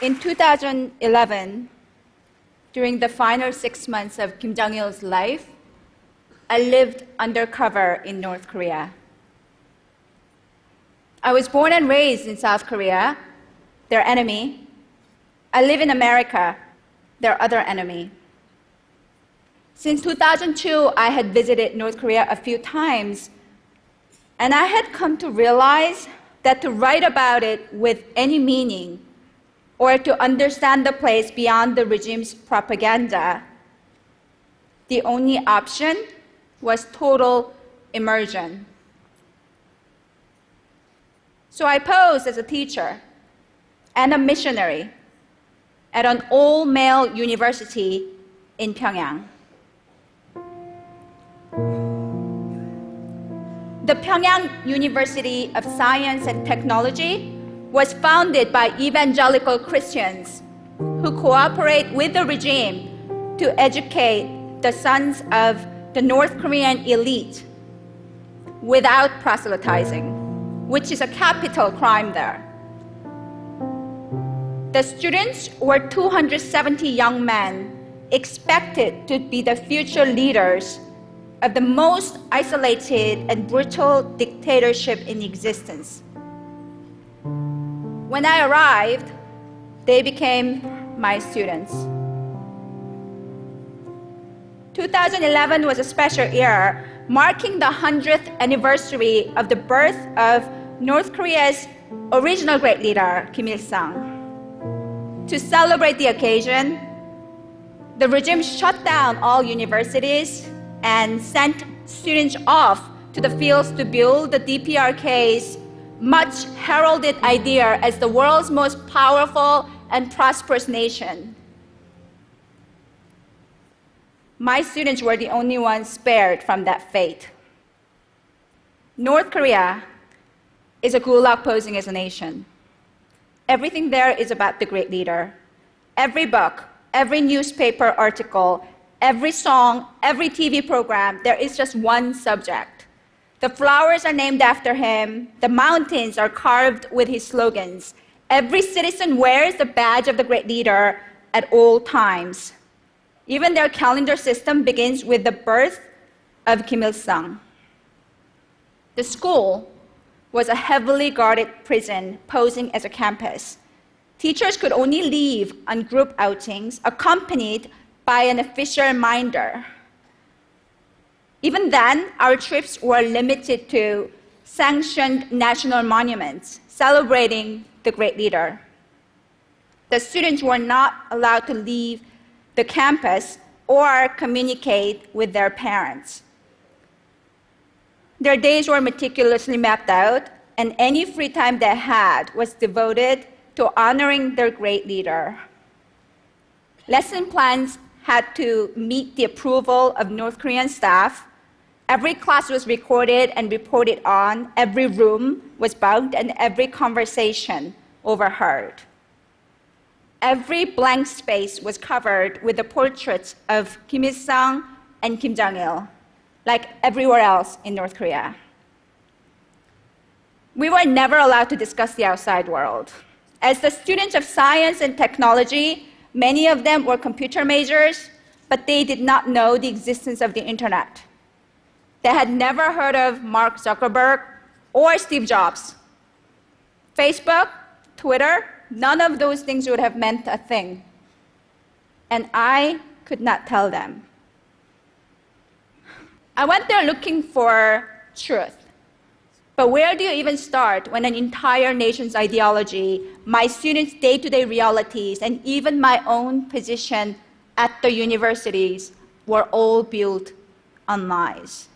In 2011, during the final 6 months of Kim Jong-il's life, I lived undercover in North Korea. I was born and raised in South Korea, their enemy. I live in America, their other enemy. Since 2002, I had visited North Korea a few times, and I had come to realize that to write about it with any meaning, or to understand the place beyond the regime's propaganda, the only option was total immersion. So I posed as a teacher and a missionary at an all-male university in Pyongyang. The Pyongyang University of Science and Technology was founded by evangelical Christians who cooperate with the regime to educate the sons of the North Korean elite without proselytizing, which is a capital crime there. The students were 270 young men expected to be the future leaders of the most isolated and brutal dictatorship in existence. When I arrived, they became my students. 2011 was a special year, marking the 100th anniversary of the birth of North Korea's original great leader, Kim Il-sung. To celebrate the occasion, the regime shut down all universities and sent students off to the fields to build the DPRK's much heralded idea as the world's most powerful and prosperous nation. My students were the only ones spared from that fate. North Korea is a gulag posing as a nation. Everything there is about the great leader. Every book, every newspaper article, every song, every TV program, there is just one subject. The flowers are named after him. The mountains are carved with his slogans. Every citizen wears the badge of the great leader at all times. Even their calendar system begins with the birth of Kim Il-sung. The school was a heavily guarded prison posing as a campus. Teachers could only leave on group outings accompanied by an official minder. Even then, our trips were limited to sanctioned national monuments celebrating the great leader. The students were not allowed to leave the campus or communicate with their parents. Their days were meticulously mapped out, and any free time they had was devoted to honoring their great leader. Lesson plans had to meet the approval of North Korean staff. Every class was recorded and reported on, every room was bugged, and every conversation overheard. Every blank space was covered with the portraits of Kim Il-sung and Kim Jong-il, like everywhere else in North Korea. We were never allowed to discuss the outside world. As the students of science and technology, many of them were computer majors, but they did not know the existence of the internet. They had never heard of Mark Zuckerberg or Steve Jobs. Facebook, Twitter, none of those things would have meant a thing. And I could not tell them. I went there looking for truth. But where do you even start when an entire nation's ideology, my students' day-to-day realities, and even my own position at the universities were all built on lies?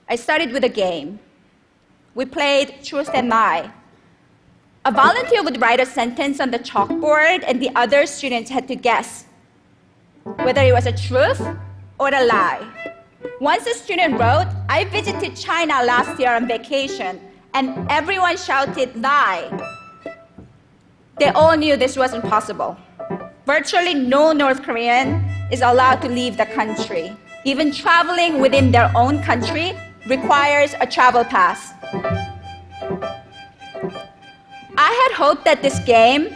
I started with a game. We played Truth and Lie. A volunteer would write a sentence on the chalkboard, and the other students had to guess whether it was a truth or a lie. Once a student wrote, "I visited China last year on vacation," and everyone shouted, "Lie." They all knew this wasn't possible. Virtually no North Korean is allowed to leave the country. Even traveling within their own country requires a travel pass. I had hoped that this game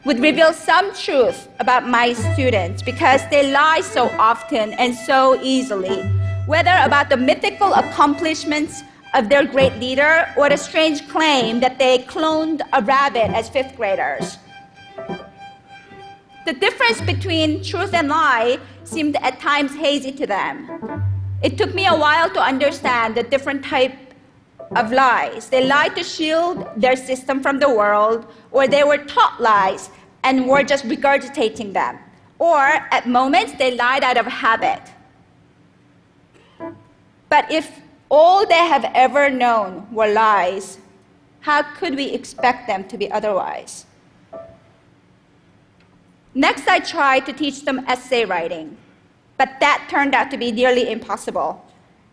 would reveal some truth about my students because they lie so often and so easily, whether about the mythical accomplishments of their great leader or the strange claim that they cloned a rabbit as fifth graders. The difference between truth and lie seemed at times hazy to them. It took me a while to understand the different type of lies. They lied to shield their system from the world, or they were taught lies and were just regurgitating them. Or at moments, they lied out of habit. But if all they have ever known were lies, how could we expect them to be otherwise? Next, I tried to teach them essay writing, but that turned out to be nearly impossible.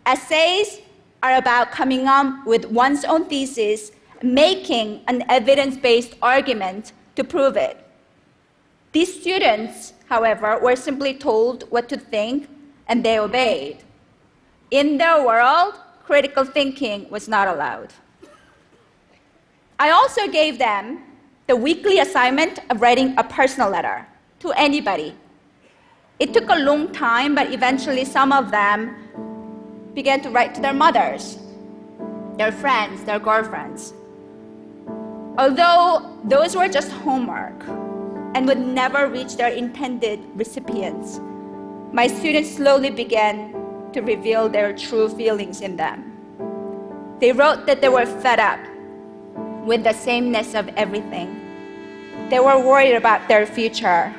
Essays are about coming up with one's own thesis, making an evidence-based argument to prove it. These students, however, were simply told what to think, and they obeyed. In their world, critical thinking was not allowed. I also gave them the weekly assignment of writing a personal letter to anybody. It took a long time, but eventually some of them began to write to their mothers, their friends, their girlfriends. Although those were just homework and would never reach their intended recipients, my students slowly began to reveal their true feelings in them. They wrote that they were fed up with the sameness of everything. They were worried about their future.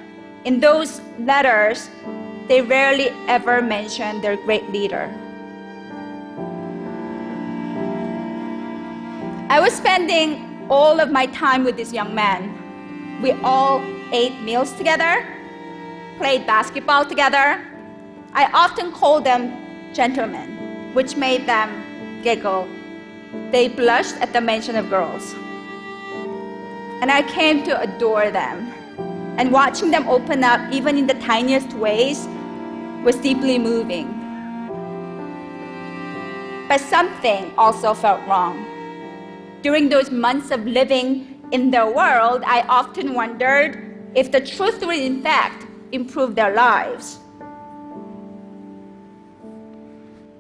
In those letters, they rarely ever mentioned their great leader. I was spending all of my time with this young man. We all ate meals together, played basketball together. I often called them gentlemen, which made them giggle. They blushed at the mention of girls. And I came to adore them. And watching them open up, even in the tiniest ways, was deeply moving. But something also felt wrong. During those months of living in their world, I often wondered if the truth would in fact improve their lives.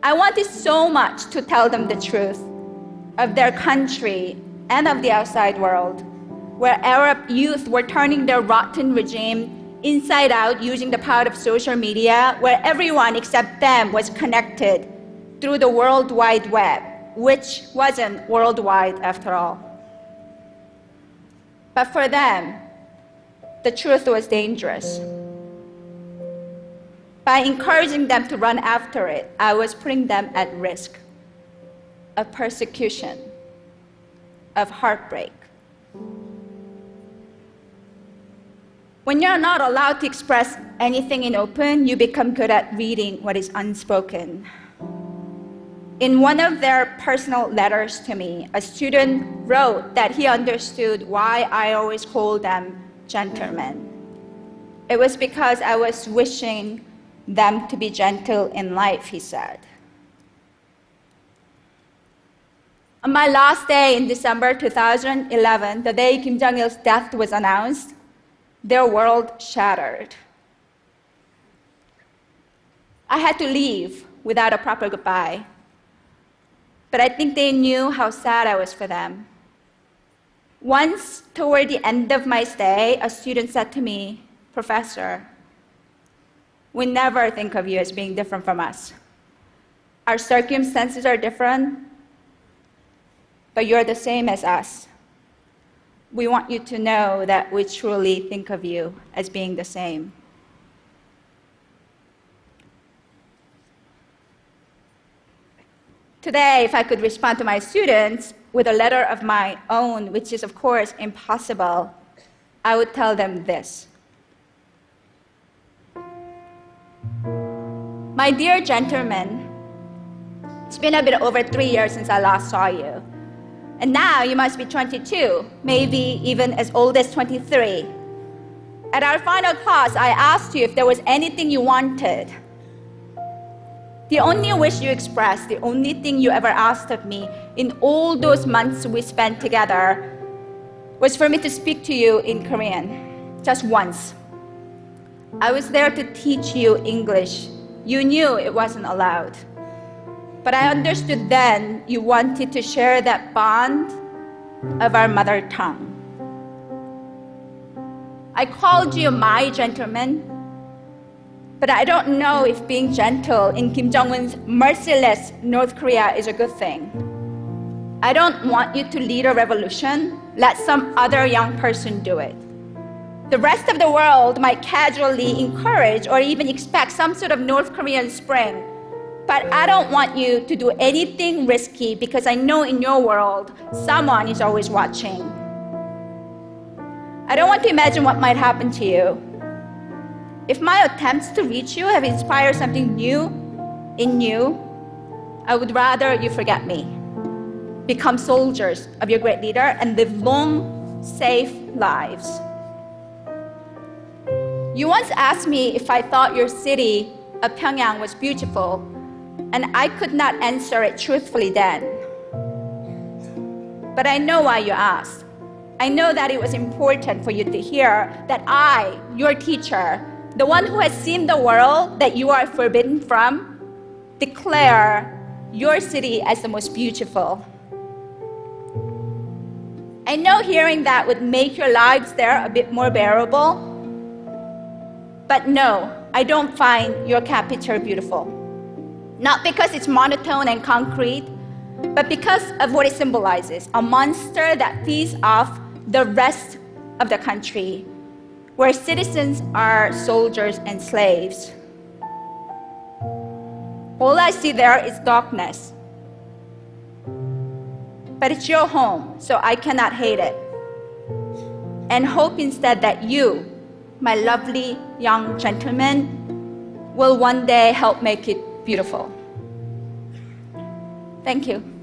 I wanted so much to tell them the truth of their country and of the outside world, where Arab youth were turning their rotten regime inside out using the power of social media, where everyone except them was connected through the World Wide Web, which wasn't worldwide after all. But for them, the truth was dangerous. By encouraging them to run after it, I was putting them at risk of persecution, of heartbreak. When you're not allowed to express anything in open, you become good at reading what is unspoken. In one of their personal letters to me, a student wrote that he understood why I always called them gentlemen. It was because I was wishing them to be gentle in life, he said. On my last day in December 2011, the day Kim Jong-il's death was announced, their world shattered. I had to leave without a proper goodbye. But I think they knew how sad I was for them. Once, toward the end of my stay, a student said to me, "Professor, we never think of you as being different from us. Our circumstances are different, but you're the same as us. We want you to know that we truly think of you as being the same." Today, if I could respond to my students with a letter of my own, which is of course impossible, I would tell them this. My dear gentlemen, it's been a bit over 3 years since I last saw you. And now you must be 22, maybe even as old as 23. At our final class, I asked you if there was anything you wanted. The only wish you expressed, the only thing you ever asked of me in all those months we spent together was for me to speak to you in Korean, just once. I was there to teach you English. You knew it wasn't allowed. But I understood then you wanted to share that bond of our mother tongue. I called you my gentleman, but I don't know if being gentle in Kim Jong-un's merciless North Korea is a good thing. I don't want you to lead a revolution. Let some other young person do it. The rest of the world might casually encourage or even expect some sort of North Korean spring. But I don't want you to do anything risky because I know in your world, someone is always watching. I don't want to imagine what might happen to you. If my attempts to reach you have inspired something new in you, I would rather you forget me. Become soldiers of your great leader and live long, safe lives. You once asked me if I thought your city of Pyongyang was beautiful, and I could not answer it truthfully then. But I know why you asked. I know that it was important for you to hear that I, your teacher, the one who has seen the world that you are forbidden from, declare your city as the most beautiful. I know hearing that would make your lives there a bit more bearable, but no, I don't find your capital beautiful. Not because it's monotone and concrete, but because of what it symbolizes, a monster that feeds off the rest of the country, where citizens are soldiers and slaves. All I see there is darkness. But it's your home, so I cannot hate it. And hope instead that you, my lovely young gentleman, will one day help make it beautiful. Thank you.